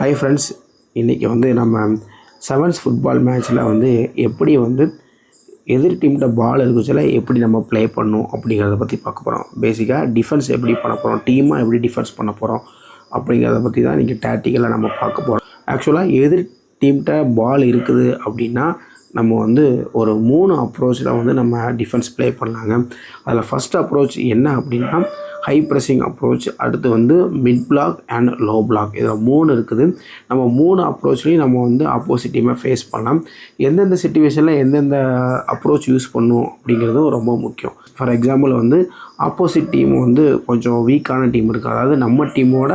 Hi friends, இன்றைக்கி நம்ம sevens football மேட்ச்சில் எப்படி எதிர் டீம்கிட்ட பால் இருக்குச்சில் எப்படி நம்ம ப்ளே பண்ணணும் அப்படிங்கிறத பற்றி பார்க்க போகிறோம். பேசிக்காக டிஃபென்ஸ் எப்படி பண்ண போகிறோம், டீமாக எப்படி டிஃபென்ஸ் பண்ண போகிறோம் அப்படிங்கிறத பற்றி தான் இன்றைக்கி டேக்டிக்கலாக நம்ம பார்க்க போகிறோம். ஆக்சுவலாக எதிர் டீம்கிட்ட பால் இருக்குது அப்படின்னா நம்ம ஒரு 3 அப்ரோச்சில் நம்ம டிஃபென்ஸ் ப்ளே பண்ணலாங்க. அதில் ஃபஸ்ட் அப்ரோச் என்ன அப்படின்னா ஹை ப்ரெஸ்ஸிங் அப்ரோச், அடுத்து mid black and low block. இதில் 3 இருக்குது. நம்ம 3 அப்ரோச்லேயும் நம்ம ஆப்போசிட் டீமை ஃபேஸ் பண்ணலாம். எந்தெந்த சிச்சுவேஷனில் எந்தெந்த அப்ரோச் யூஸ் பண்ணணும் அப்படிங்கிறதும் ரொம்ப முக்கியம். ஃபார் எக்ஸாம்பிள் ஆப்போசிட் டீம் கொஞ்சம் வீக்கான டீம் இருக்குது, அதாவது நம்ம டீமோட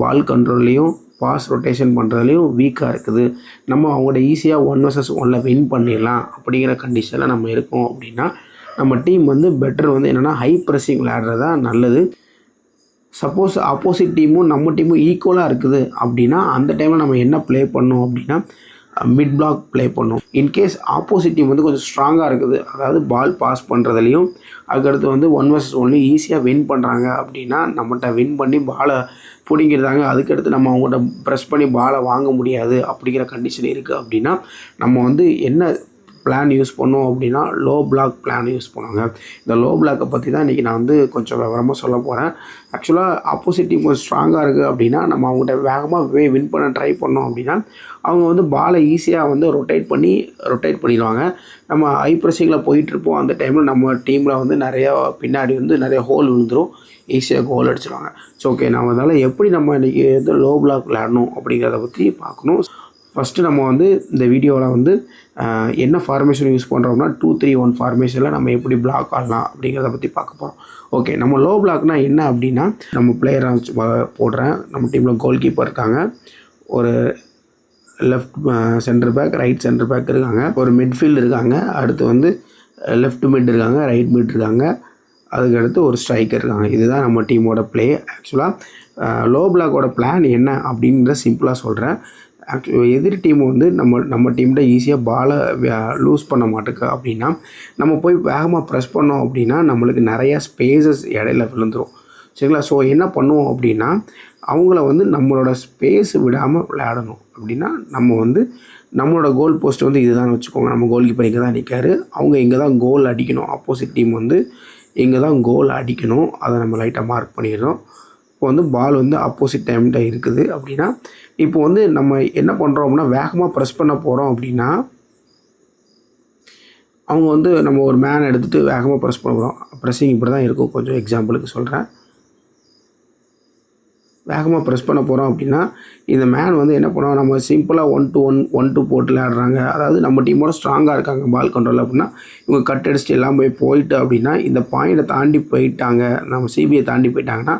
பால் கண்ட்ரோல்லையும் பாஸ் ரொட்டேஷன் பண்ணுறதுலையும் வீக்காக இருக்குது, நம்ம அவங்களோட ஈஸியாக 1 vs 1 வின் பண்ணிடலாம் அப்படிங்கிற கண்டிஷனில் நம்ம இருக்கோம் அப்படின்னா நம்ம டீம் பெட்டர் என்னென்னா ஹை ப்ரெஸ்ஸிங் விளையாடுறது தான் நல்லது. சப்போஸ் ஆப்போசிட் டீமும் நம்ம டீமும் ஈக்குவலாக இருக்குது அப்படின்னா அந்த டைமில் நம்ம என்ன ப்ளே பண்ணோம் அப்படின்னா மிட் பிளாக் ப்ளே பண்ணோம். இன்கேஸ் ஆப்போசிட் டீம் கொஞ்சம் ஸ்ட்ராங்காக இருக்குது, அதாவது பால் பாஸ் பண்ணுறதுலையும் அதுக்கடுத்து 1 vs 1 ஈஸியாக வின் பண்ணுறாங்க அப்படின்னா நம்மகிட்ட வின் பண்ணி பாலை பிடிங்கிறதாங்க. அதுக்கடுத்து நம்ம அவங்கள்ட்ட ப்ரெஸ் பண்ணி பாலை வாங்க முடியாது அப்படிங்கிற கண்டிஷன் இருக்குது அப்படின்னா நம்ம என்ன பிளான் யூஸ் பண்ணோம் அப்படின்னா லோ பிளாக் பிளான் யூஸ் பண்ணுவாங்க. இந்த லோ பிளாக்கை பற்றி தான் இன்றைக்கி நான் கொஞ்சம் விவரமாக சொல்ல போகிறேன். ஆக்சுவலாக ஆப்போசிட் டீம் கொஞ்சம் ஸ்ட்ராங்காக இருக்குது அப்படின்னா நம்ம அவங்கள்ட்ட வேகமாக வின் பண்ண ட்ரை பண்ணோம் அப்படின்னா அவங்க பாலை ஈஸியாக ரொட்டேட் பண்ணிடுவாங்க. நம்ம ஹை ப்ரெஸ்ஸிங்கில் போயிட்டுருப்போம், அந்த டைமில் நம்ம டீமில் நிறையா பின்னாடி நிறைய ஹோல் விழுந்துடும், ஈஸியாக கோல் அடிச்சிடுவாங்க. ஸோ ஓகே, நம்ம அதனால் எப்படி நம்ம இன்றைக்கி லோ பிளாக் விளையாடணும் அப்படிங்கிறத பற்றி பார்க்கணும். ஃபஸ்ட்டு நம்ம இந்த வீடியோவில் என்ன ஃபார்மேஷன் யூஸ் பண்ணுறோம்னா 2-3-1 ஃபார்மேஷனில் நம்ம எப்படி பிளாக் ஆடலாம் அப்படிங்கிறத பற்றி பார்க்க போகிறோம். ஓகே, நம்ம லோ பிளாக்னால் என்ன அப்படின்னா நம்ம பிளேயரை போடுறேன். நம்ம டீமில் கோல் கீப்பர் இருக்காங்க, ஒரு left centre back, right centre back இருக்காங்க, ஒரு மிட்ஃபீல்டு இருக்காங்க, அடுத்து லெஃப்ட் மிட் இருக்காங்க, ரைட் மிட் இருக்காங்க, அதுக்கடுத்து ஒரு ஸ்ட்ரைக்கர் இருக்காங்க. இதுதான் நம்ம டீமோட ப்ளே. ஆக்சுவலாக லோ பிளாக்கோட பிளான் என்ன அப்படின்றத சிம்பிளாக சொல்கிறேன். எதிர் டீம் நம்ம டீம்கிட்ட ஈஸியாக பாலை லூஸ் பண்ண மாட்டேங்க அப்படின்னா நம்ம போய் வேகமாக ப்ரெஸ் பண்ணோம் அப்படின்னா நம்மளுக்கு நிறையா ஸ்பேசஸ் இடையில விழுந்துடும். சரிங்களா? ஸோ என்ன பண்ணுவோம் அப்படின்னா அவங்கள நம்மளோட ஸ்பேஸ் விடாமல் விளையாடணும். அப்படின்னா நம்ம நம்மளோட கோல் போஸ்ட் இதுதான் வச்சுக்கோங்க. நம்ம கோல் கீப்பர் இங்கே தான் நிற்காரு, அவங்க இங்கே தான் கோல் அடிக்கணும். ஆப்போசிட் டீம் இங்கே தான் கோல் அடிக்கணும். அதை நம்ம லைட்டாக மார்க் பண்ணிடுறோம். இப்போ பால் ஆப்போசிட் டைம்கிட்ட இருக்குது அப்படின்னா இப்போ நம்ம என்ன பண்ணுறோம் அப்படின்னா வேகமாக ப்ரெஸ் பண்ண போகிறோம் அப்படின்னா அவங்க நம்ம ஒரு மேன் எடுத்துகிட்டு வேகமாக ப்ரெஸ் பண்ண போகிறோம். ப்ரெஸ்ஸிங் இப்படி தான் இருக்கும். கொஞ்சம் எக்ஸாம்பிளுக்கு சொல்கிறேன். வேகமாக ப்ரெஸ் பண்ண போகிறோம் அப்படின்னா இந்த மேன் என்ன பண்ணுவோம், நம்ம சிம்பிளாக 1-1 1-2 போட்டு விளையாடுறாங்க. அதாவது நம்ம டீமோட ஸ்ட்ராங்காக இருக்காங்க பால் கண்ட்ரோல் அப்படின்னா இவங்க கட் அடிச்சுட்டு எல்லாம் போயிட்டு அப்படின்னா இந்த பாயிண்ட்டை தாண்டி போயிட்டாங்க, நம்ம சிபிஐ தாண்டி போயிட்டாங்கன்னா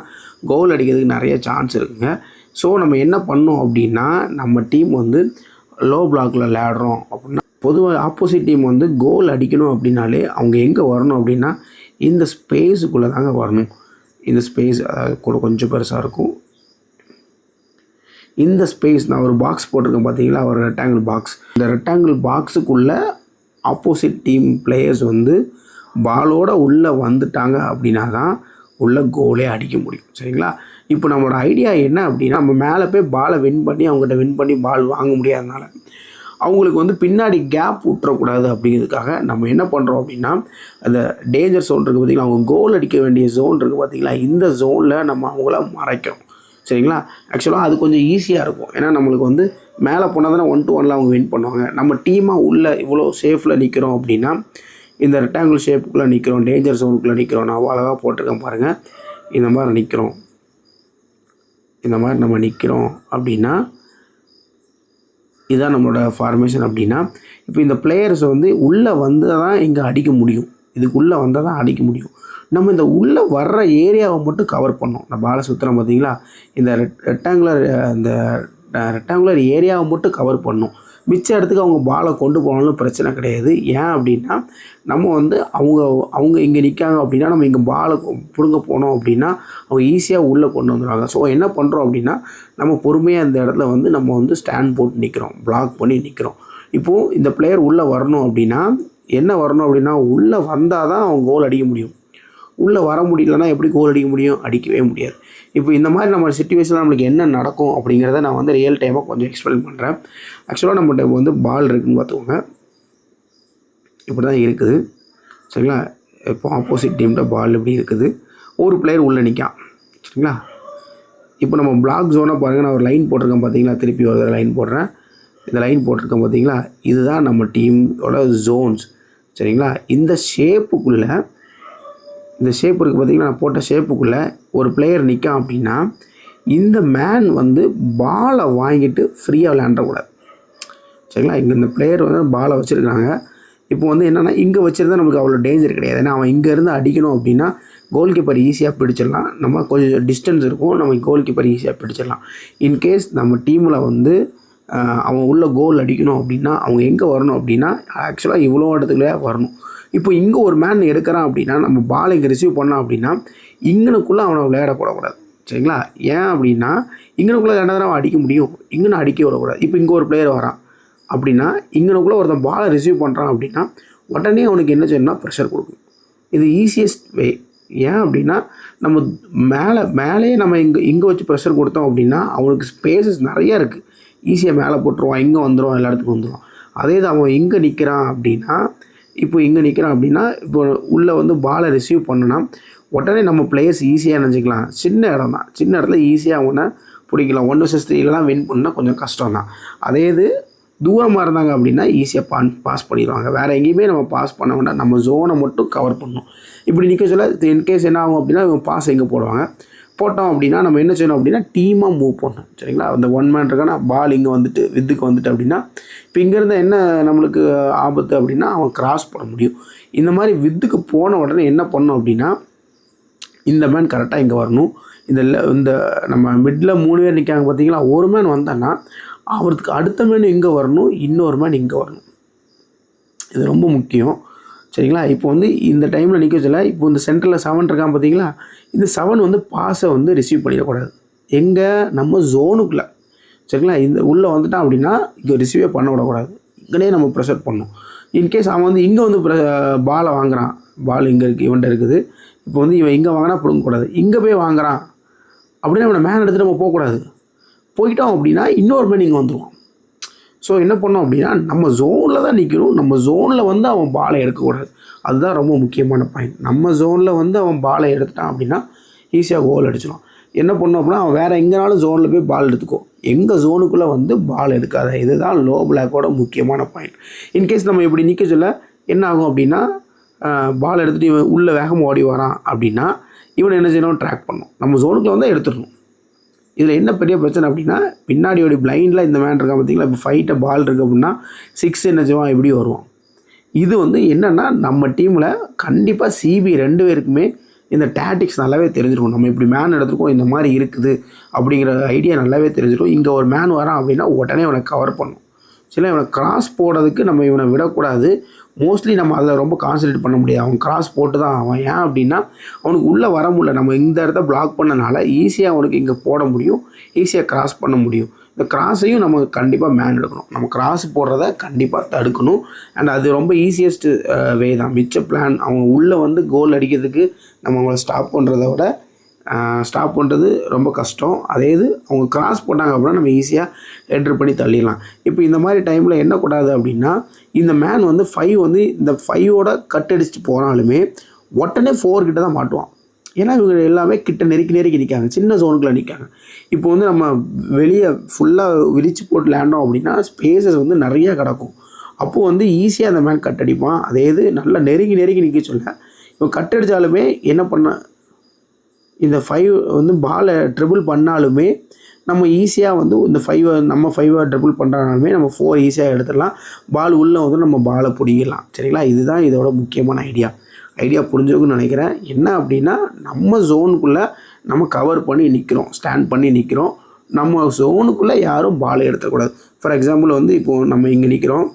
கோல் அடிக்கிறதுக்கு நிறைய சான்ஸ் இருக்குங்க. ஸோ நம்ம என்ன பண்ணோம் அப்படின்னா நம்ம டீம் லோ பிளாக்கில் விளையாடுறோம் அப்படின்னா பொதுவாக ஆப்போசிட் டீம் கோல் அடிக்கணும் அப்படின்னாலே அவங்க எங்கே வரணும் அப்படின்னா இந்த ஸ்பேஸுக்குள்ளே தாங்க வரணும். இந்த ஸ்பேஸ் கூட கொஞ்சம் பெருசாக இருக்கும். இந்த ஸ்பேஸ் நான் ஒரு பாக்ஸ் போட்டிருக்கேன் பார்த்தீங்களா, ஒரு ரெக்டாங்கிள் பாக்ஸ். இந்த ரெக்டாங்கிள் பாக்ஸுக்குள்ளே ஆப்போசிட் டீம் பிளேயர்ஸ் பாலோடு உள்ளே வந்துட்டாங்க அப்படின்னா தான் உள்ள கோலே அடிக்க முடியும். சரிங்களா? இப்போ நம்மளோட ஐடியா என்ன அப்படின்னா நம்ம மேலே போய் பாலை வின் பண்ணி பால் வாங்க முடியாதனால அவங்களுக்கு பின்னாடி கேப் விட்டுறக்கூடாது அப்படிங்கிறதுக்காக நம்ம என்ன பண்ணுறோம் அப்படின்னா அந்த டேஞ்சர் ஜோன் இருக்குது பார்த்திங்களா, அவங்க கோல் அடிக்க வேண்டிய ஜோன் இருக்குது பார்த்திங்களா, இந்த ஜோனில் நம்ம அவங்கள மறைக்கிறோம். சரிங்களா? ஆக்சுவலாக அது கொஞ்சம் ஈஸியாக இருக்கும். ஏன்னா நம்மளுக்கு மேலே போனால் தானே 1-1 அவங்க வின் பண்ணுவாங்க. நம்ம டீமாக உள்ள இவ்வளோ சேஃபில் நிற்கிறோம் அப்படின்னா இந்த ரெக்டாங்கிள் ஷேப்புக்குள்ளே நிற்கிறோம், டேஞ்சர் ஜோனுக்குள்ளே நிற்கிறோம். நான் அழகாக போட்டிருக்கேன் பாருங்கள். இந்த மாதிரி நிற்கிறோம், இந்த மாதிரி நம்ம நிற்கிறோம் அப்படின்னா இதுதான் நம்மளோட ஃபார்மேஷன். அப்படின்னா இப்போ இந்த பிளேயர்ஸ் உள்ளே வந்தால் தான் இங்கே அடிக்க முடியும், இதுக்குள்ளே வந்தால் தான் அடிக்க முடியும். நம்ம இந்த உள்ளே வர்ற ஏரியாவை மட்டும் கவர் பண்ணோம். நான் பாலை சுற்றுறோம் பார்த்தீங்களா, இந்த ரெக்டாங்குலர் ஏரியாவை மட்டும் கவர் பண்ணோம். மிச்ச இடத்துக்கு அவங்க பாலை கொண்டு போனாலும் பிரச்சனை கிடையாது. ஏன் அப்படின்னா நம்ம அவங்க இங்கே நிற்காங்க அப்படின்னா நம்ம இங்கே பாலை பிடுங்க போனோம் அப்படின்னா அவங்க ஈஸியாக உள்ளே கொண்டு வந்துடுவாங்க. ஸோ என்ன பண்ணுறோம் அப்படின்னா நம்ம பொறுமையாக இந்த இடத்துல நம்ம ஸ்டாண்ட் போட்டு நிற்கிறோம், பிளாக் பண்ணி நிற்கிறோம். இப்போது இந்த பிளேயர் உள்ளே வரணும் அப்படின்னா என்ன வரணும் அப்படின்னா உள்ளே வந்தால் தான் அவங்க கோல் அடிக்க முடியும். உள்ளே வர முடியலன்னா எப்படி கோல் அடிக்க முடியும்? அடிக்கவே முடியாது. இப்போ இந்த மாதிரி நம்ம சிச்சுவேஷனில் நம்மளுக்கு என்ன நடக்கும் அப்படிங்கிறத நான் வந்து ரியல் டைமாக கொஞ்சம் எக்ஸ்பிளைன் பண்ணுறேன். ஆக்சுவலாக நம்மகிட்ட வந்து பால் இருக்குதுன்னு பார்த்துக்கோங்க. இப்படி தான் இருக்குது சரிங்களா. இப்போ ஆப்போசிட் டீம்கிட்ட பால் இப்படி இருக்குது. ஒரு பிளேயர் உள்ளே நிற்கான் சரிங்களா. இப்போ நம்ம பிளாக் ஜோனாக பாருங்கள், நான் ஒரு லைன் போட்டிருக்கேன் பார்த்தீங்களா, திருப்பி ஒரு லைன் போடுறேன். இந்த லைன் போட்டிருக்கேன் பார்த்தீங்களா, இதுதான் நம்ம டீமோட ஜோன்ஸ் சரிங்களா. இந்த ஷேப்புக்குள்ளே இந்த ஷேப் இருக்குது பார்த்தீங்கன்னா, நான் போட்ட ஷேப்புக்குள்ளே ஒரு பிளேயர் நிற்கான் அப்படின்னா இந்த மேன் வந்து பாலை வாங்கிட்டு ஃப்ரீயாக விளையாண்டக்கூடாது சரிங்களா. இங்கே இந்த பிளேயர் வந்து பாலை வச்சுருக்காங்க. இப்போ வந்து என்னென்னா இங்கே வச்சுருந்தா நமக்கு அவ்வளோ டேஞ்சர் கிடையாது. ஏன்னா அவன் இங்கேருந்து அடிக்கணும் அப்படின்னா கோல் கீப்பர் ஈஸியாக பிடிச்சிடலாம். நம்ம கொஞ்சம் டிஸ்டன்ஸ் இருக்கும், நம்ம கோல் கீப்பர் ஈஸியாக பிடிச்சிடலாம். இன்கேஸ் நம்ம டீமில் வந்து அவன் உள்ள கோல் அடிக்கணும் அப்படின்னா அவங்க எங்கே வரணும் அப்படின்னா ஆக்சுவலாக இவ்வளோ இடத்துக்குள்ளே வரணும். இப்போ இங்கே ஒரு மேன் எடுக்கிறான் அப்படின்னா நம்ம பாலை இங்கே ரிசீவ் பண்ணோம் அப்படின்னா இங்கனுக்குள்ளே அவனை விளையாடக்கூடாது சரிங்களா. ஏன் அப்படின்னா இங்கனுக்குள்ளே விளையாண்டா அவன் அடிக்க முடியும், இங்கன்னு அடிக்க விடக்கூடாது. இப்போ இங்கே ஒரு பிளேயர் வரான் அப்படின்னா இங்கனுக்குள்ளே ஒருத்தன் பாலை ரிசீவ் பண்ணுறான் அப்படின்னா உடனே அவனுக்கு என்ன செய்யணும்னா ப்ரெஷர் கொடுக்கும். இது ஈஸியஸ்ட் வே. ஏன் அப்படின்னா நம்ம மேலேயே நம்ம இங்கே வச்சு ப்ரெஷர் கொடுத்தோம் அப்படின்னா அவனுக்கு ஸ்பேசஸ் நிறையா இருக்குது, ஈஸியாக மேலே போட்டுருவான், இங்கே வந்துடுவான், எல்லா இடத்துக்கும் வந்துடுவான். அதே இது அவன் இங்கே நிற்கிறான் அப்படின்னா இப்போ உள்ளே வந்து பாலை ரிசீவ் பண்ணுனா உடனே நம்ம பிளேயர்ஸ் ஈஸியாக நினச்சிக்கலாம். சின்ன இடம் தான், சின்ன இடத்துல ஈஸியாக அவனை பிடிக்கலாம். 1 vs 3 வின் பண்ணால் கொஞ்சம் கஷ்டம் தான். அதே இது தூரமாக இருந்தாங்க அப்படின்னா ஈஸியாக பாஸ் பண்ணிடுவாங்க. வேறு எங்கேயுமே நம்ம பாஸ் பண்ண வேண்டாம், நம்ம ஜோனை மட்டும் கவர் பண்ணணும். இப்படி நிற்க சொல்ல இன்கேஸ் என்ன ஆகும் அப்படின்னா இவங்க பாஸ் எங்கே போடுவாங்க, போட்டோம் அப்படின்னா நம்ம என்ன செய்யணும் அப்படின்னா டீமாக மூவ் பண்ணணும் சரிங்களா. அந்த 1 man இருக்கானா பால் இங்கே வந்துட்டு வித்துக்கு வந்துட்டு அப்படின்னா இப்போ இங்கேருந்து என்ன நம்மளுக்கு ஆபத்து அப்படின்னா அவன் கிராஸ் பண்ண முடியும். இந்த மாதிரி வித்துக்கு போன உடனே என்ன பண்ணணும் அப்படின்னா இந்த மேன் கரெக்டாக இங்கே வரணும். இந்த நம்ம மிடில் 3 பேர் நிற்காங்க பார்த்தீங்களா, ஒரு மேன் வந்தான்னா அவருக்கு அடுத்த மேன் இங்கே வரணும், இன்னொரு மேன் இங்கே வரணும். இது ரொம்ப முக்கியம் சரிங்களா. இப்போ வந்து இந்த டைமில் நிற்க சொல்ல இப்போ இந்த சென்டரில் 7 இருக்கான் பார்த்தீங்களா, இந்த 7 வந்து பாஸை வந்து ரிசீவ் பண்ணிடக்கூடாது. எங்கே நம்ம ஜோனுக்குள்ளே சரிங்களா. இந்த உள்ளே வந்துட்டான் அப்படின்னா இங்கே ரிசீவே பண்ண விடக்கூடாது, இங்கேயே நம்ம ப்ரெஷர் பண்ணணும். இன்கேஸ் அவன் வந்து இங்கே வந்து பாலை வாங்குறான், பால் இங்கே இருக்குது இவன்ட்ட இருக்குது, இப்போ வந்து இவன் இங்கே வாங்கினா பிடுங்கக்கூடாது, இங்கே போய் வாங்குறான் அப்படின்னா இவனை மேன் எடுத்துகிட்டு நம்ம போகக்கூடாது. போயிட்டோம் அப்படின்னா இன்னொரு மேன் இங்கே வந்துடுவான். ஸோ என்ன பண்ணோம் அப்படின்னா நம்ம ஜோனில் தான் நிற்கணும், நம்ம ஜோனில் வந்து அவன் பாலை எடுக்கக்கூடாது. அதுதான் ரொம்ப முக்கியமான பாயிண்ட். நம்ம ஜோனில் வந்து அவன் பாலை எடுத்துட்டான் அப்படின்னா ஈஸியாக கோல் அடிச்சிடும். என்ன பண்ணோம் அப்படின்னா அவன் வேறு எங்கேனாலும் ஜோனில் போய் பால் எடுத்துக்கோ, எங்கள் ஜோனுக்குள்ளே வந்து பால் எடுக்காத. இதுதான் லோ பிளாக்கோட முக்கியமான பாயிண்ட். இன்கேஸ் நம்ம இப்படி நிற்க சொல்ல என்ன ஆகும் அப்படின்னா பால் எடுத்துகிட்டு இவன் உள்ளே வேகமாக ஓடி வரான் அப்படின்னா இவனை என்ன செய்யணும், ட்ராக் பண்ணணும். நம்ம ஜோனுக்குள்ளே வந்து எடுத்துடணும். இதில் என்ன பெரிய பிரச்சனை அப்படின்னா பின்னாடியோட பிளைண்டில் இந்த மேன் இருக்கான் பார்த்தீங்களா, இப்போ ஃபைட்டை பால் இருக்குது அப்படின்னா 6 என்ன செய்வான், இப்படி வருவான். இது வந்து என்னென்னா நம்ம டீமில் கண்டிப்பாக சிபி 2 பேருக்குமே இந்த டாக்டிக்ஸ் நல்லாவே தெரிஞ்சிருக்கும். நம்ம இப்படி மேன் எடுத்துருக்கோம், இந்த மாதிரி இருக்குது அப்படிங்கிற ஐடியா நல்லாவே தெரிஞ்சிருக்கும். இங்கே ஒரு மேன் வரான் அப்படின்னா உடனே இவனை கவர் பண்ணும் சரிங்களா. இவனை கிராஸ் போடுறதுக்கு நம்ம இவனை விடக்கூடாது. மோஸ்ட்லி நம்ம அதில் ரொம்ப கான்சன்ட்ரேட் பண்ண முடியாது. அவன் கிராஸ் போட்டு தான் அவன். ஏன் அப்படின்னா அவனுக்கு உள்ளே வர முடியல, நம்ம இந்த இடத்த பிளாக் பண்ணனால ஈஸியாக அவனுக்கு இங்கே போட முடியும், ஈஸியாக கிராஸ் பண்ண முடியும். இந்த கிராஸையும் நம்ம கண்டிப்பாக மேன் எடுக்கணும், நம்ம கிராஸ் போடுறத கண்டிப்பாக தடுக்கணும். அண்ட் அது ரொம்ப ஈஸியஸ்ட்டு வே தான். மிச்ச பிளான் அவங்க உள்ளே வந்து கோல் அடிக்கிறதுக்கு நம்ம அவங்கள ஸ்டாப் பண்ணுறது ரொம்ப கஷ்டம். அதே இது அவங்க கிராஸ் போட்டாங்க அப்படின்னா நம்ம ஈஸியாக என்ட்ரு பண்ணி தள்ளிடலாம். இப்போ இந்த மாதிரி டைமில் என்ன கூடாது அப்படின்னா இந்த மேன் வந்து 5 வந்து இந்த 5ஓட கட் அடிச்சுட்டு போனாலுமே உடனே 4 கிட்ட தான் மாட்டுவான். ஏன்னா இவங்க எல்லாமே கிட்ட நெருக்கி நிற்காங்க, சின்ன ஜோனுக்குள்ளே நிற்காங்க. இப்போ வந்து நம்ம வெளியே ஃபுல்லாக விரிச்சு போட்டு லேண்டோம் அப்படின்னா ஸ்பேசஸ் வந்து நிறையா கிடக்கும். அப்போது வந்து ஈஸியாக அந்த மேன் கட் அடிப்பான். அதே இது நல்லா நெருங்கி நிற்க சொல்ல இப்போ கட் அடித்தாலுமே என்ன பண்ண இந்த 5 வந்து பாலை ட்ரிபிள் பண்ணாலுமே நம்ம ஈஸியாக வந்து இந்த 5 ட்ரிபிள் பண்ணுறனாலுமே நம்ம 4 ஈஸியாக எடுத்துடலாம். பால் உள்ளே வந்து நம்ம பாலை பிடிக்கலாம் சரிங்களா. இதுதான் இதோட முக்கியமான ஐடியா புரிஞ்சுக்குன்னு நினைக்கிறேன். என்ன அப்படின்னா நம்ம ஜோனுக்குள்ளே நம்ம கவர் பண்ணி நிற்கிறோம், ஸ்டாண்ட் பண்ணி நிற்கிறோம். நம்ம ஜோனுக்குள்ளே யாரும் பாலை எடுத்துக்கூடாது. ஃபார் எக்ஸாம்பிள் வந்து இப்போது நம்ம இங்கே நிற்கிறோம்,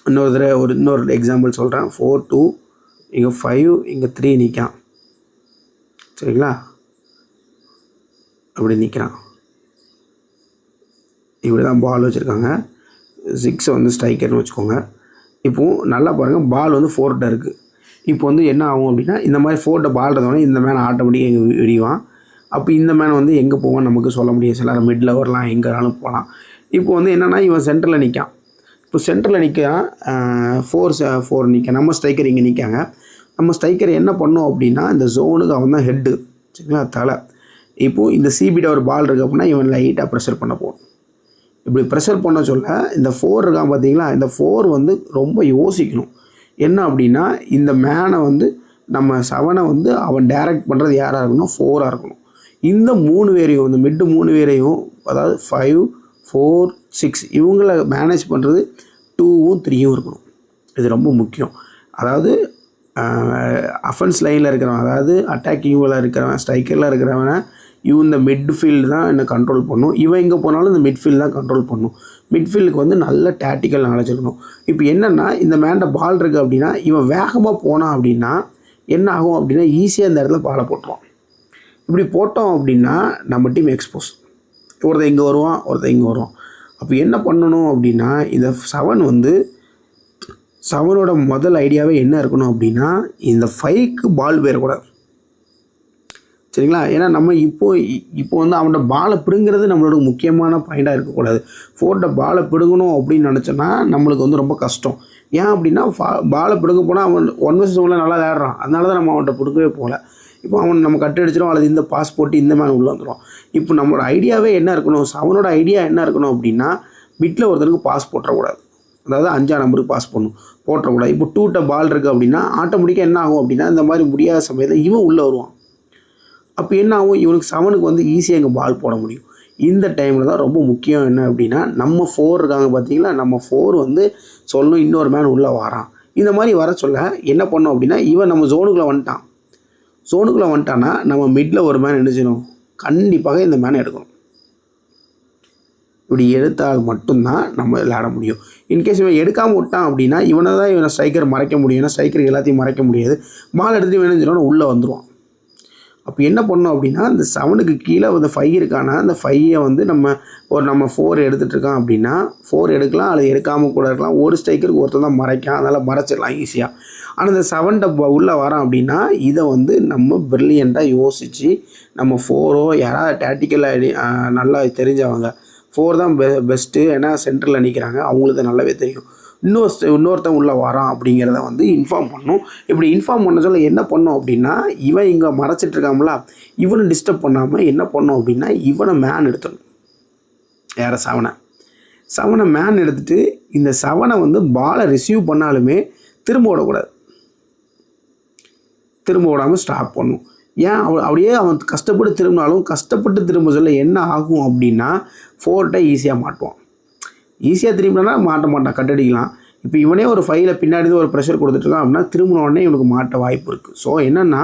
இன்னொரு எக்ஸாம்பிள் சொல்கிறேன். 4 2 இங்கே 5 இங்கே 3 நிற்கான் சரிங்களா. அப்படி நிற்கிறான், இப்படி தான் பால் வச்சுருக்காங்க. 6 வந்து ஸ்ட்ரைக்கர்னு வச்சுக்கோங்க. இப்போது நல்லா பாருங்கள், பால் வந்து 4 இருக்குது. இப்போ வந்து என்ன ஆகும் அப்படின்னா இந்த மாதிரி ஃபோர்ட்டை பால் இருந்தோடனே இந்த மேன் ஆட்டோமேட்டிக்காக எங்கே விடிவான். அப்போ இந்த மேன் வந்து எங்கே போவான் நமக்கு சொல்ல முடியும். சில மிடில் வரலாம், எங்கேனாலும் போகலாம். இப்போ வந்து என்னென்னா இவன் சென்டரில் நிற்கான். இப்போ சென்டரில் நிற்கான், 4 நிற்க, நம்ம ஸ்ட்ரைக்கர் இங்கே நிற்காங்க. நம்ம ஸ்ட்ரைக்கர் என்ன பண்ணோம் அப்படின்னா இந்த ஜோனுக்கு அவன் தான் ஹெட்டு, சரிங்களா, தலை. இப்போது இந்த சிபிட்ட ஒரு பால் இருக்குது அப்படின்னா இவன் லைட்டாக ப்ரெஷர் பண்ண போகணும். இப்படி ப்ரெஷர் பண்ண சொல்ல இந்த 4 இருக்கான் பார்த்தீங்களா, இந்த 4 வந்து ரொம்ப யோசிக்கணும். என்ன அப்படின்னா இந்த மேனை வந்து நம்ம 7 வந்து அவன் டைரக்ட் பண்ணுறது யாராக இருக்கணும், 4ஆக இருக்கணும். இந்த 3 பேரையும், இந்த மிட்டு 3 பேரையும், அதாவது 5, 4, 6 இவங்கள மேனேஜ் பண்ணுறது 2வும் 3யும் இருக்கணும். இது ரொம்ப முக்கியம். அதாவது அஃபென்ஸ் லைனில் இருக்கிறவன், அதாவது அட்டாக்கிங்கில் இருக்கிறவன், ஸ்ட்ரைக்கரில் இருக்கிறவனை இந்த மிட்ஃபீல்டு தான் என்ன கண்ட்ரோல் பண்ணும். இவன் எங்கே போனாலும் இந்த மிட்ஃபீல்டு தான் கண்ட்ரோல் பண்ணும். மிட்ஃபீல்டுக்கு வந்து நல்ல டேக்டிக்கல் நாலேஜ் இருக்கணும். இப்போ என்னென்னா இந்த மேண்ட பால் இருக்குது அப்படின்னா இவன் வேகமாக போனான் அப்படின்னா என்ன ஆகும் அப்படின்னா ஈஸியாக இந்த இடத்துல பாலை போட்டுருவான். இப்படி போட்டோம் அப்படின்னா நம்ம டீம் எக்ஸ்போஸ். ஒருத்தன் இங்கே வருவான், ஒருத்தன் இங்கே வருவான். அப்போ என்ன பண்ணணும் அப்படின்னா இந்த 7 வந்து 7ஓட முதல் ஐடியாவே என்ன இருக்கணும் அப்படின்னா இந்த 5க்கு பால் போயிடக்கூடாது, சரிங்களா. ஏன்னா நம்ம இப்போ வந்து அவனோட பாலை பிடுங்கிறது நம்மளோட முக்கியமான பாயிண்டாக இருக்கக்கூடாது. 4ட்ட பாலை பிடுங்கணும் அப்படின்னு நினச்சோன்னா நம்மளுக்கு வந்து ரொம்ப கஷ்டம். ஏன் அப்படின்னா பாலை பிடுங்க போனால் அவன் 1 vs 1 நல்லா விளையாடுறான். அதனால தான் நம்ம அவன்கிட்ட பிடுங்கவே போகல. இப்போ அவன் நம்ம கட்டு அடிச்சிடும், அல்லது இந்த பாஸ் போட்டு இந்த மேன் உள்ளே வந்துடும். இப்போ நம்மளோட ஐடியாவே என்ன இருக்கணும், 7ஓட ஐடியா என்ன இருக்கணும் அப்படின்னா பிட்டில் ஒருத்தருக்கு பாஸ் போட்டுறக்கூடாது. அதாவது 5ஆம் நம்பருக்கு பாஸ் போட்டுறக்கூடாது. இப்போ 2ட்ட பால் இருக்குது அப்படின்னா ஆட்டோமேட்டிக்காக என்ன ஆகும் அப்படின்னா இந்த மாதிரி முடியாத சமயத்தில் இவன் உள்ளே வருவான். அப்போ என்ன ஆகும், இவனுக்கு 7க்கு வந்து ஈஸியாக இங்கே பால் போட முடியும். இந்த டைமில் தான் ரொம்ப முக்கியம் என்ன அப்படின்னா நம்ம 4 இருக்காங்க பார்த்தீங்களா, நம்ம 4 வந்து சொல்லணும் இன்னொரு மேன் உள்ளே வரான். இந்த மாதிரி வர சொல்ல என்ன பண்ணோம் அப்படின்னா இவன் நம்ம ஜோனுக்குள்ளே வந்துட்டான்னா நம்ம மிடில் ஒரு மேன் என்ன செய்யணும், கண்டிப்பாக இந்த மேனை எடுக்கணும். இப்படி எடுத்தால் மட்டும்தான் நம்ம விளையாட முடியும். இன்கேஸ் இவன் எடுக்காமல் விட்டான் அப்படின்னா இவனை ஸ்ட்ரைக்கர் மறைக்க முடியும். ஏன்னா ஸ்ட்ரைக்கர் எல்லாத்தையும் மறைக்க முடியாது. பால் எடுத்துகிட்டு வேணும்னு உள்ளே வந்துடுவான். அப்போ என்ன பண்ணோம் அப்படின்னா இந்த 7க்கு கீழே அந்த 5 இருக்கானா அந்த 5ஐ வந்து நம்ம 4 எடுத்துகிட்டு இருக்கான் அப்படின்னா 4 எடுக்கலாம், அது எடுக்காமல் கூட இருக்கலாம். ஒரு ஸ்ட்ரைக்கருக்கு ஒருத்தர் தான் மறைக்கான், அதனால் மறைச்சிடலாம் ஈஸியாக. ஆனால் இந்த 7ட்ட உள்ளே வரான் அப்படின்னா இதை வந்து நம்ம ப்ரில்லியண்ட்டாக யோசித்து நம்ம 4ஓ யாராவது டேக்டிக்கல் நல்லா தெரிஞ்சவங்க 4 தான் பெஸ்ட்டு, ஏன்னா சென்டரில் நிற்கிறாங்க, அவங்களுக்கு நல்லாவே தெரியும். இன்னொருத்தன் உள்ளே வரான் அப்படிங்கிறத வந்து இன்ஃபார்ம் பண்ணணும். இப்படி இன்ஃபார்ம் பண்ண சொல்ல என்ன பண்ணோம் அப்படின்னா இவன் இங்கே மறைச்சிட்ருக்காங்களா, இவனை டிஸ்டர்ப் பண்ணாமல் என்ன பண்ணோம் அப்படின்னா இவனை மேன் எடுத்துடணும். யாரை, 7 மேன் எடுத்துகிட்டு இந்த 7 வந்து பாலை ரிசீவ் பண்ணாலுமே திரும்ப விடாமல் ஸ்டாப் பண்ணும். ஏன் அப்படியே அவன் கஷ்டப்பட்டு திரும்ப சொல்ல என்ன ஆகும் அப்படின்னா 4ட்ட ஈஸியாக மாட்டுவான். ஈஸியாக திரும்பினா மாட்ட மாட்டான், கட்டடிக்கலாம். இப்போ இவனே ஒரு 5ல பின்னாடி ஒரு ப்ரெஷர் கொடுத்துட்ருக்கான் அப்படின்னா திரும்பின உடனே இவனுக்கு மாட்ட வாய்ப்பு இருக்குது. ஸோ என்னென்னா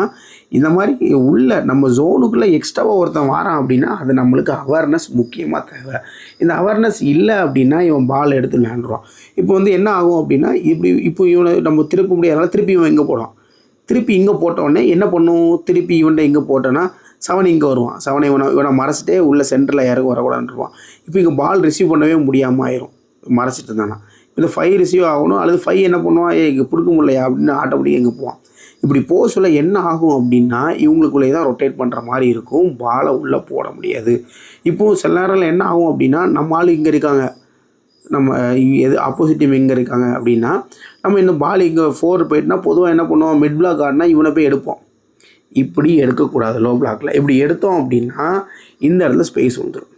இந்த மாதிரி உள்ள நம்ம ஜோனுக்குள்ளே எக்ஸ்ட்ராவாக ஒருத்தன் வரான் அப்படின்னா அது நம்மளுக்கு அவேர்னஸ் முக்கியமாக தேவை. இந்த அவேர்னஸ் இல்லை அப்படின்னா இவன் பால் எடுத்து விளையாண்டுருவான். இப்போ வந்து என்ன ஆகும் அப்படின்னா இப்போ இவனை நம்ம திருப்ப முடியாதனால திருப்பி இவன் இங்கே போடுவான். திருப்பி இங்கே போட்டோடனே என்ன பண்ணும், திருப்பி இவன்ட்ட இங்கே போட்டோன்னா 7 இங்கே வருவான். 7 இவனை மறைச்சிட்டே உள்ள சென்டரில் யாருக்கும் வரக்கூடாதுருவான். இப்போ இங்கே பால் ரிசீவ் பண்ணவே முடியாமல் ஆயிரும் மறைச்சிட்டு இருந்தானா. இந்த 5 ரிசீவ் ஆகணும், அல்லது 5 என்ன பண்ணுவான், இங்கே பிடிக்க முடியலையா அப்படின்னு ஆட்டோமேட்டிக்காக இங்கே போவான். இப்படி போக சொல்ல என்ன ஆகும் அப்படின்னா இவங்களுக்குள்ளே தான் ரொட்டேட் பண்ணுற மாதிரி இருக்கும், பாலை உள்ளே போட முடியாது. இப்போது சில நேரத்தில் என்ன ஆகும் அப்படின்னா நம்ம ஆள் இங்கே இருக்காங்க, நம்ம ஆப்போசிட் டீம் எங்கே இருக்காங்க அப்படின்னா நம்ம இன்னும் பால் இங்கே 4 போயிட்டுனா பொதுவாக என்ன பண்ணுவோம், மிட் பிளாக் ஆடினா இவனை போய் எடுப்போம். இப்படி எடுக்கக்கூடாது லோ பிளாக்கில். இப்படி எடுத்தோம் அப்படின்னா இந்த இடத்துல ஸ்பேஸ் வந்துடும்.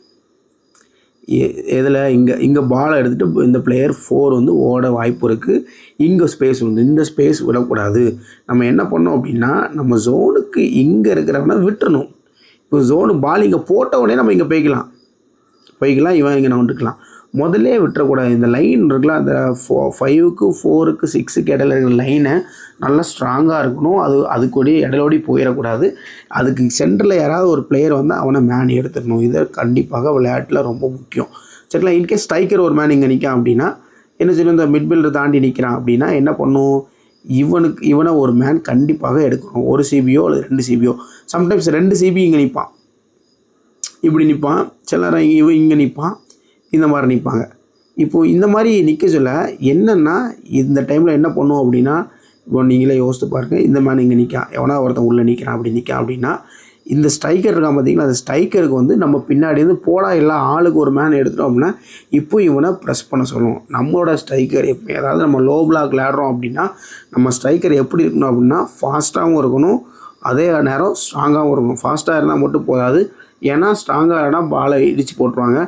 இதில் இங்கே பாலை எடுத்துகிட்டு இந்த பிளேயர் 4 வந்து ஓட வாய்ப்பு இருக்குது. இங்கே ஸ்பேஸ் வந்து இந்த ஸ்பேஸ் விடக்கூடாது. நம்ம என்ன பண்ணோம் அப்படின்னா நம்ம ஜோனுக்கு இங்கே இருக்கிறவனை விட்டுறணும். இப்போ ஜோனு பால் இங்கே போட்ட உடனே நம்ம இங்கே போய்க்கலாம், இவன் இங்கே வந்துக்கலாம். முதல்ல விட்டுறக்கூடாது. இந்த லைன் இருக்குல்ல, அந்த 5க்கு 4க்கு 6க்கு இடையில இருக்கிற லைனை நல்லா ஸ்ட்ராங்காக இருக்கணும். அதுக்கூடயே இடையிலோடி போயிடக்கூடாது. அதுக்கு சென்டரில் யாராவது ஒரு பிளேயர் வந்து அவனை மேன் எடுத்துடணும். இதை கண்டிப்பாக விளையாட்டில் ரொம்ப முக்கியம். சரிங்களா. இன்கேஸ் ஸ்ட்ரைக்கர் ஒரு மேன் இங்கே நிற்கான் அப்படின்னா என்ன செய்யணும், இந்த மிட்பில்டர் தாண்டி நிற்கிறான் அப்படின்னா என்ன பண்ணும், இவனை ஒரு மேன் கண்டிப்பாக எடுக்கணும். 1 CBயோ அல்லது 2 CBயோ, சம்டைம்ஸ் 2 CB இங்கே நிற்பான், இப்படி நிற்பான், சில நேரம் இவன் இங்கே நிற்பான், இந்த மாதிரி நிற்பாங்க. இப்போது இந்த மாதிரி நிற்க சொல்ல என்னென்னா இந்த டைமில் என்ன பண்ணுவோம் அப்படின்னா இப்போ நீங்களே யோசித்து பாருங்கள். இந்த மேன் இங்கே நிற்கான், எவனா ஒருத்தன் உள்ளே நிற்கிறான், அப்படி நிற்கான் அப்படின்னா இந்த ஸ்ட்ரைக்கர் இருக்கான் பார்த்தீங்களா, அந்த ஸ்ட்ரைக்கருக்கு வந்து நம்ம பின்னாடி இருந்து போடா எல்லா ஆளுக்கு ஒரு மேன் எடுத்துட்டோம் அப்படின்னா இப்போ இவனை ப்ரெஸ் பண்ண சொல்லுவோம். நம்மளோட ஸ்ட்ரைக்கர் எப்போ அதாவது நம்ம லோ பிளாக் விளையாடுறோம் அப்படின்னா நம்ம ஸ்ட்ரைக்கர் எப்படி இருக்கணும் அப்படின்னா ஃபாஸ்ட்டாகவும் இருக்கணும், அதே நேரம் ஸ்ட்ராங்காகவும் இருக்கணும். ஃபாஸ்ட்டாக இருந்தால் மட்டும் போதாது, ஏன்னா ஸ்ட்ராங்காக இல்லைனா பாலை இடித்து போட்டுருவாங்க.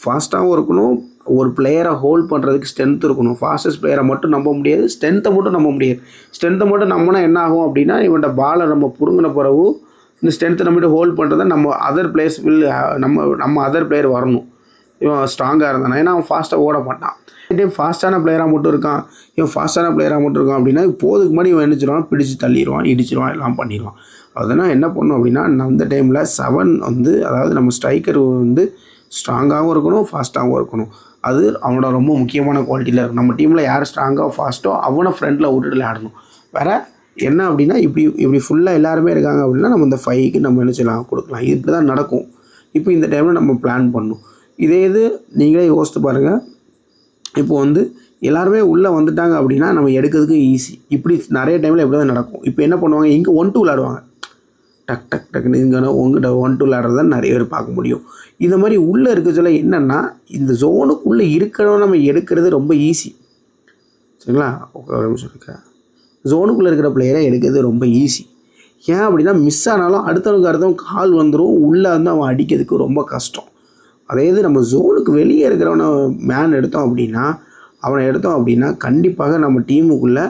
ஃபாஸ்ட்டாகவும் இருக்கணும், ஒரு பிளேயரை ஹோல்ட் பண்ணுறதுக்கு ஸ்ட்ரென்த் இருக்கணும். ஃபாஸ்டஸ்ட் பிளேயரை மட்டும் நம்ப முடியாது, ஸ்ட்ரென்த்தை மட்டும் நம்ப முடியாது. ஸ்ட்ரென்த்தை மட்டும் நம்பினா என்ன ஆகும் அப்படின்னா இவன்கிட்ட பாலை நம்ம பிடுங்கின பிறகு இந்த ஸ்ட்ரென்த்தை நம்மகிட்ட ஹோல்ட் பண்ணுறதை நம்ம அதர் பிளேயர்ஸ் நம்ம அதர் பிளேயர் வரணும். இவன் ஸ்ட்ராங்காக இருந்தானா, ஏன்னா அவன் ஃபாஸ்ட்டாக ஓட மாட்டான். டைம் ஃபாஸ்ட்டான பிளேயராக மட்டும் இருக்கான், இவன் ஃபாஸ்ட்டான பிளேயராக மட்டும் இருக்கான் அப்படின்னா போதுக்கு முன்னாடி இவன் என்ன பிடிச்சி தள்ளிடுவான், இடிச்சிடுவான், எல்லாம் பண்ணிடுவான். அதனால் என்ன பண்ணணும் அப்படின்னா அந்த டைமில் 7 வந்து அதாவது நம்ம ஸ்ட்ரைக்கர் வந்து ஸ்ட்ராங்காகவும் இருக்கணும், ஃபாஸ்ட்டாகவும் இருக்கணும். அது அவனோட ரொம்ப முக்கியமான குவாலிட்டியில் இருக்கும். நம்ம டீமில் யார் ஸ்ட்ராங்காக ஃபாஸ்ட்டோ அவனை ஃப்ரண்ட்டில் விட்டுட்டு விளையாடணும். வேறு என்ன அப்படின்னா இப்படி ஃபுல்லாக எல்லாருமே இருக்காங்க அப்படின்னா நம்ம இந்த 5க்கு நம்ம என்ன செய்யலாம், கொடுக்கலாம். இப்படி தான் நடக்கும். இப்போ இந்த டைமில் நம்ம பிளான் பண்ணணும். இதே இது நீங்களே யோசித்து பாருங்கள். இப்போ வந்து எல்லாருமே உள்ளே வந்துட்டாங்க அப்படின்னா நம்ம எடுக்கிறதுக்கு ஈஸி. இப்படி நிறைய டைமில் இப்படி தான் நடக்கும். இப்போ என்ன பண்ணுவாங்க, இங்கே 1-2 விளையாடுவாங்க, டக் டக் டக்குன்னு இங்கே உங்கள்கிட்ட 1-2 விளையாடுறத நிறைய பேர் பார்க்க முடியும். இந்த மாதிரி உள்ளே இருக்க சொல்ல என்னென்னா இந்த ஜோனுக்குள்ளே இருக்கிறவங்க நம்ம எடுக்கிறது ரொம்ப ஈஸி. சரிங்களா, ஒரு நிமிஷம் இருக்கேன். ஜோனுக்குள்ளே இருக்கிற பிளேயரை எடுக்கிறது ரொம்ப ஈஸி. ஏன் அப்படின்னா மிஸ் ஆனாலும் அடுத்தவங்க கால் வந்துடும், உள்ளே வந்து அவன் அடிக்கிறதுக்கு ரொம்ப கஷ்டம். அதே இது நம்ம ஜோனுக்கு வெளியே இருக்கிறவனை மேன் எடுத்தோம் அப்படின்னா கண்டிப்பாக நம்ம டீமுக்குள்ளே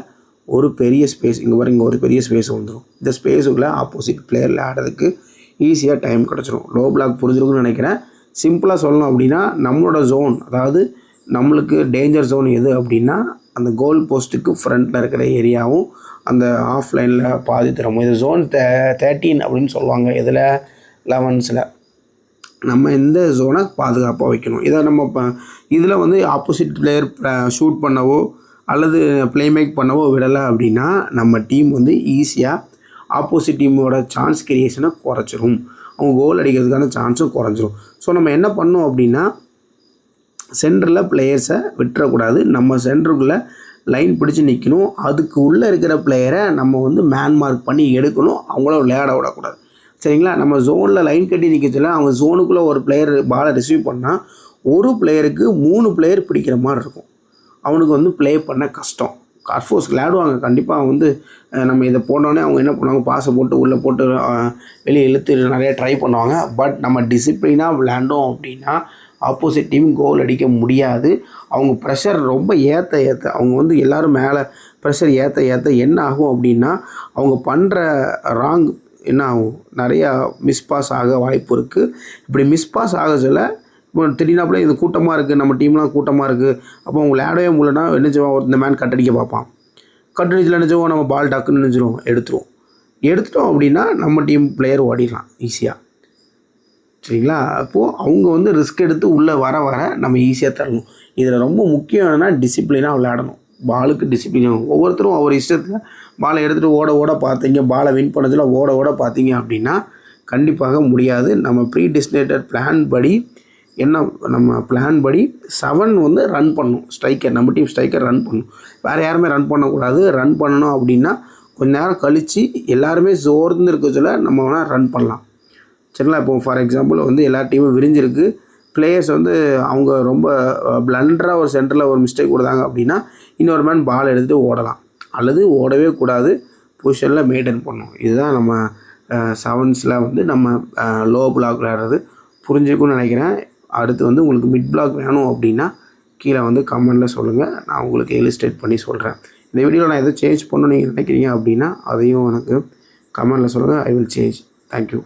ஒரு பெரிய ஸ்பேஸ், இங்கே ஒரு பெரிய ஸ்பேஸ் வந்துடும். இந்த ஸ்பேஸுக்குள்ளே ஆப்போசிட் பிளேயரில் ஆடுறதுக்கு ஈஸியாக டைம் கிடச்சிரும். லோ பிளாக் புரிஞ்சிருக்குன்னு நினைக்கிறேன். சிம்பிளாக சொல்லணும் அப்படின்னா நம்மளோட ஜோன், அதாவது நம்மளுக்கு டேஞ்சர் ஜோன் எது அப்படின்னா அந்த கோல் போஸ்ட்டுக்கு ஃப்ரண்ட்டில் இருக்கிற ஏரியாவும் அந்த ஆஃப்லைனில் பாதி தரமும். இது ஜோன் 13 அப்படின்னு சொல்லுவாங்க. இதில் 11ல் நம்ம இந்த ஜோனை பாதுகாப்பாக வைக்கணும். இதை நம்ம இதில் வந்து ஆப்போசிட் பிளேயர் ஷூட் பண்ணவோ அல்லது ப்ளேமேக் பண்ணவோ விடலை அப்படின்னா நம்ம டீம் வந்து ஈஸியாக ஆப்போசிட் டீமோட சான்ஸ் கிரியேஷனை குறைச்சிரும், அவங்க கோல் அடிக்கிறதுக்கான சான்ஸும் குறைஞ்சிரும். ஸோ நம்ம என்ன பண்ணோம் அப்படின்னா சென்டரில் பிளேயர்ஸை விட்டுறக்கூடாது, நம்ம சென்டருக்குள்ளே லைன் பிடிச்சி நிற்கணும். அதுக்கு உள்ளே இருக்கிற பிளேயரை நம்ம வந்து மேன் மார்க் பண்ணி எடுக்கணும், அவங்கள விளையாட விடக்கூடாது. சரிங்களா, நம்ம ஜோனில் லைன் கட்டி நிற்கச்சில்ல, அவங்க ஜோனுக்குள்ளே ஒரு பிளேயர் பாலை ரிசீவ் பண்ணால் ஒரு பிளேயருக்கு 3 பிளேயர் பிடிக்கிற மாதிரி இருக்கும். அவனுக்கு வந்து ப்ளே பண்ண கஷ்டம். கார்ஃபோர்ஸ் விளையாடுவாங்க கண்டிப்பாக. வந்து நம்ம இதை போனோடனே அவங்க என்ன பண்ணுவாங்க, பாஸை போட்டு உள்ளே போட்டு வெளியே இழுத்து நிறைய ட்ரை பண்ணுவாங்க. பட் நம்ம டிசிப்ளினாக விளையாண்டோம் அப்படின்னா ஆப்போசிட் டீம் கோல் அடிக்க முடியாது. அவங்க ப்ரெஷர் ரொம்ப ஏற்ற அவங்க வந்து எல்லோரும் மேலே ப்ரெஷர் ஏற்ற என்ன ஆகும் அப்படின்னா அவங்க பண்ணுற ராங் என்ன ஆகும், நிறையா மிஸ் பாஸ் ஆக வாய்ப்பு இருக்குது. இப்படி மிஸ் பாஸ் ஆக சொல்ல இப்போ திடீர்னாப்புல இது கூட்டமாக இருக்குது, நம்ம டீம்லாம் கூட்டமாக இருக்குது, அப்போ அவங்க விளையாடவே முடியலன்னா என்ன செய்வோம், இந்த மேன் கட்டடிக்க பார்ப்பான். கட்டடிச்சில் என்ன செய்வோம், நம்ம பால் டக்குன்னு நினைச்சிருவோம், எடுத்துட்டோம் அப்படின்னா நம்ம டீம் பிளேயர் ஓடிடலாம் ஈஸியாக. சரிங்களா, அப்போது அவங்க வந்து ரிஸ்க் எடுத்து உள்ளே வர நம்ம ஈஸியாக தரணும். இதில் ரொம்ப முக்கியம் என்னென்னா டிசிப்ளினாக விளையாடணும். பாலுக்கு டிசிப்ளின். ஒவ்வொருத்தரும் ஒவ்வொரு இஷ்டத்தில் பாலை எடுத்துகிட்டு ஓட பார்த்தீங்க, பாலை வின் பண்ணதில் ஓட பார்த்தீங்க அப்படின்னா கண்டிப்பாக முடியாது. நம்ம ப்ரீ டெஸ்டினேட்டட் பிளான் படி நம்ம பிளான் படி 7 வந்து ரன் பண்ணணும். ஸ்ட்ரைக்கர், நம்ம டீம் ஸ்ட்ரைக்கர் ரன் பண்ணணும், வேறு யாருமே ரன் பண்ணக்கூடாது. ரன் பண்ணணும் அப்படின்னா கொஞ்சம் நேரம் கழித்து எல்லாருமே சோர்ந்து இருக்க சொல்ல நம்ம வேணால் ரன் பண்ணலாம். சரிங்களா, இப்போ ஃபார் எக்ஸாம்பிள் வந்து எல்லா டீமும் விரிஞ்சிருக்கு, பிளேயர்ஸ் வந்து அவங்க ரொம்ப பிளண்டராக ஒரு சென்டரில் ஒரு மிஸ்டேக் கொடுத்தாங்க அப்படின்னா இன்னொரு மேன் பால் எடுத்துகிட்டு ஓடலாம், அல்லது ஓடவே கூடாது, பொசிஷனில் மெயின்டைன் பண்ணணும். இதுதான் நம்ம 7ஸில் வந்து நம்ம லோ பிளாக் விளையாடுறது. புரிஞ்சுக்குன்னு நினைக்கிறேன். அடுத்து வந்து உங்களுக்கு மிட் பிளாக் வேணும் அப்படின்னா கீழே வந்து கமெண்டில் சொல்லுங்கள், நான் உங்களுக்கு இலிஸ்ட்ரேட் பண்ணி சொல்கிறேன். இந்த வீடியோவில் நான் எதுவும் சேஞ்ச் பண்ணணும்னு நீங்கள் நினைக்கிறீங்க அப்படின்னா அதையும் எனக்கு கமெண்டில் சொல்லுங்கள். I will change. தேங்க்யூ.